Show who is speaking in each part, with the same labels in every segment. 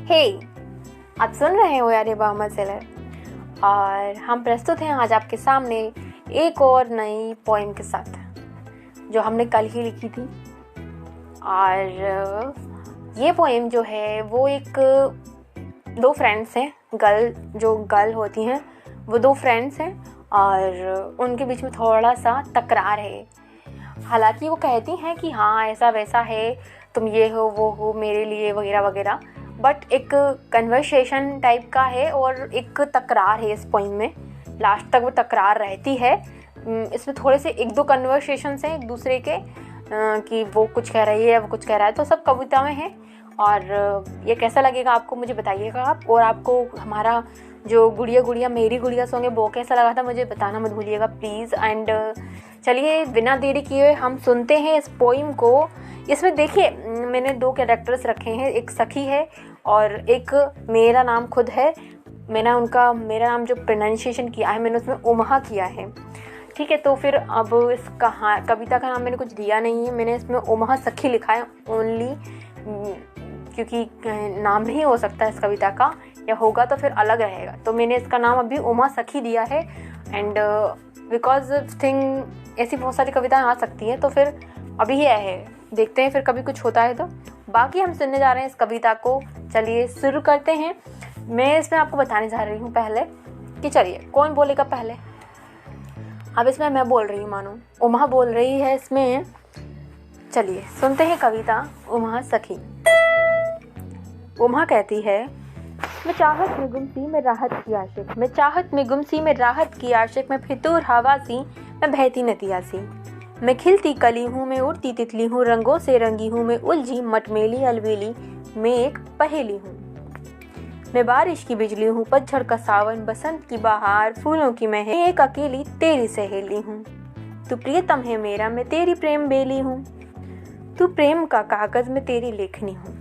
Speaker 1: हे आप सुन रहे हो यार मोहम्मद सेलर और हम प्रस्तुत हैं आज आपके सामने एक और नई पोएम के साथ जो हमने कल ही लिखी थी। और ये पोएम जो है वो एक दो फ्रेंड्स हैं, गर्ल होती हैं वो दो फ्रेंड्स हैं और उनके बीच में थोड़ा सा तकरार है। हालांकि वो कहती हैं कि हाँ ऐसा वैसा है, तुम ये हो वो हो मेरे लिए वगैरह वगैरह, बट एक कन्वर्सेशन टाइप का है और एक तकरार है इस पोएम में। लास्ट तक वो तकरार रहती है। इसमें थोड़े से एक दो कन्वर्सेशंस हैं एक दूसरे के कि वो कुछ कह रही है वो कुछ कह रहा है, तो सब कविता में है। और ये कैसा लगेगा आपको मुझे बताइएगा आप, और आपको हमारा जो गुड़िया मेरी गुड़िया सॉन्ग है वो कैसा लगा था मुझे बताना मत भूलिएगा प्लीज़। एंड चलिए बिना देरी किए हम सुनते हैं इस पोएम को। इसमें देखिए मैंने दो कैरेक्टर्स रखे हैं, एक सखी है और एक मेरा नाम खुद है। मेरा नाम जो प्रोनाउंसिएशन किया है मैंने उसमें उमहा किया है, ठीक है। तो फिर अब इस कविता का नाम मैंने कुछ दिया नहीं है, मैंने इसमें उमहा सखी लिखा है ओनली, क्योंकि नाम नहीं हो सकता इस कविता का, या होगा तो फिर अलग रहेगा। तो मैंने इसका नाम अभी उमा सखी दिया है। एंड बिकॉज थिंग ऐसी बहुत सारी कविताएं आ सकती हैं, तो फिर अभी ये है, देखते हैं फिर कभी कुछ होता है तो। बाकी हम सुनने जा रहे हैं इस कविता को, चलिए शुरू करते हैं। मैं इसमें आपको बताने जा रही हूँ पहले कि चलिए कौन बोलेगा पहले। अब इसमें मैं बोल रही हूँ, मानो उमा बोल रही है इसमें। चलिए सुनते हैं कविता उमा सखी। उमा कहती है, मैं चाहत में गुमसी में राहत की आशिक, मैं चाहत में गुमसी में राहत की आशिक, मैं फितूर हवा सी मैं बहती नदिया सी, मैं खिलती कली हूँ मैं उड़ती तितली हूँ, रंगों से रंगी हूँ मैं उलझी मटमेली अलबेली, मैं एक पहेली हूँ, मैं बारिश की बिजली हूँ पतझड़ का सावन बसंत की बहार फूलों की महक, मैं एक अकेली तेरी सहेली हूँ, तू प्रियतम है मेरा मैं तेरी प्रेम बेली हूँ, तू प्रेम का कागज मैं तेरी लेखनी हूँ।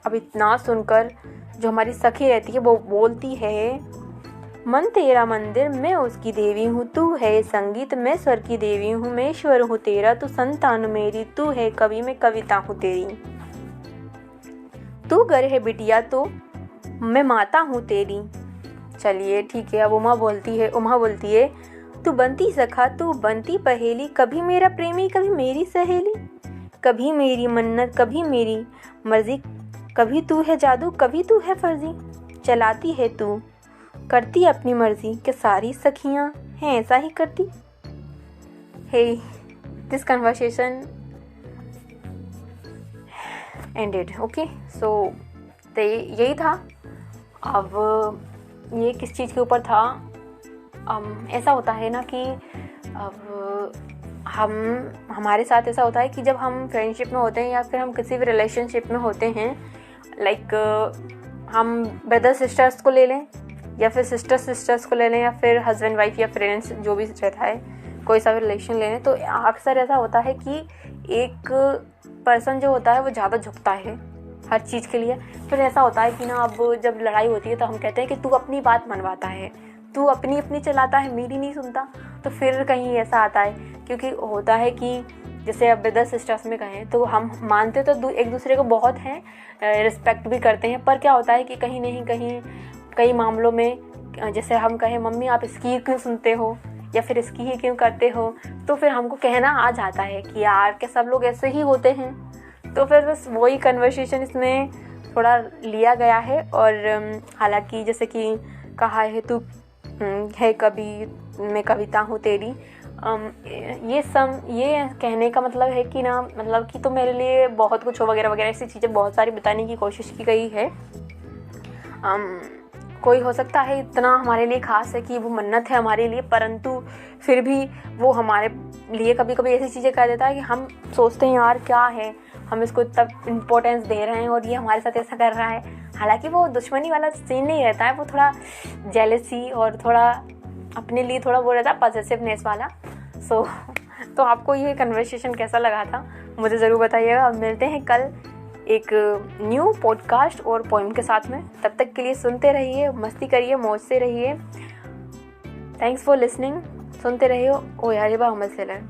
Speaker 1: अब इतना सुनकर जो हमारी सखी रहती है वो बोलती है, मन तेरा मंदिर मैं उसकी देवी हूँ, तू है संगीत मैं स्वर की देवी हूँ, मैं ईश्वर हूँ तेरा तू संतान मेरी, तू है कवि मैं कविता हूँ तेरी, तू घर है बिटिया तो मैं माता हूँ तेरी। चलिए ठीक है। अब उमा बोलती है तू बनती सखा तू बनती पहेली, कभी मेरा प्रेमी कभी मेरी सहेली, कभी मेरी मन्नत कभी मेरी मर्जी, कभी तू है जादू कभी तू है फर्जी, चलाती है तू करती अपनी मर्जी के सारी सखियां हैं ऐसा ही करती। Hey this conversation ended. Okay so तो यही था। अब ये किस चीज़ के ऊपर था, ऐसा होता है ना कि अब हमारे साथ ऐसा होता है कि जब हम फ्रेंडशिप में होते हैं या फिर हम किसी भी रिलेशनशिप में होते हैं, लाइक हम ब्रदर सिस्टर्स को ले लें या फिर सिस्टर्स को ले लें या फिर हस्बैंड वाइफ या फ्रेंड्स जो भी रहता है, कोई सा भी रिलेशन ले लें, तो अक्सर ऐसा होता है कि एक पर्सन जो होता है वो ज़्यादा झुकता है हर चीज़ के लिए। फिर ऐसा होता है कि ना अब जब लड़ाई होती है तो हम कहते हैं कि तू अपनी बात मनवाता है, तू अपनी चलाता है मेरी नहीं सुनता। तो फिर कहीं ऐसा आता है, क्योंकि होता है कि जैसे अब ब्रदर सिस्टर्स में कहें तो हम मानते तो एक दूसरे को बहुत हैं, रिस्पेक्ट भी करते हैं, पर क्या होता है कि कहीं नहीं कहीं कई मामलों में जैसे हम कहें मम्मी आप इसकी क्यों सुनते हो या फिर इसकी ही क्यों करते हो, तो फिर हमको कहना आ जाता है कि यार क्या सब लोग ऐसे ही होते हैं। तो फिर बस वही कन्वर्सेशन इसमें थोड़ा लिया गया है। और हालांकि जैसे कि कहा है तू है कभी मैं कविता हूँ तेरी, ये कहने का मतलब है कि ना, मतलब कि तो मेरे लिए बहुत कुछ हो वगैरह वगैरह, ऐसी चीज़ें बहुत सारी बताने की कोशिश की गई है। कोई हो सकता है इतना हमारे लिए ख़ास है कि वो मन्नत है हमारे लिए, परंतु फिर भी वो हमारे लिए कभी कभी ऐसी चीज़ें कह देता है कि हम सोचते हैं यार क्या है, हम इसको इतना इम्पोर्टेंस दे रहे हैं और ये हमारे साथ ऐसा कर रहा है। हालांकि वो दुश्मनी वाला सीन नहीं रहता है, वो थोड़ा जेलसी और थोड़ा अपने लिए थोड़ा वो रहता है पॉजिटिवनेस वाला। तो आपको ये कन्वर्सेशन कैसा लगा था मुझे ज़रूर बताइएगा। अब मिलते हैं कल एक न्यू पॉडकास्ट और पोएम के साथ में। तब तक के लिए सुनते रहिए, मस्ती करिए, मौज से रहिए। Thanks for listening. सुनते रहिए ओ यार मोहम्मद सेलर।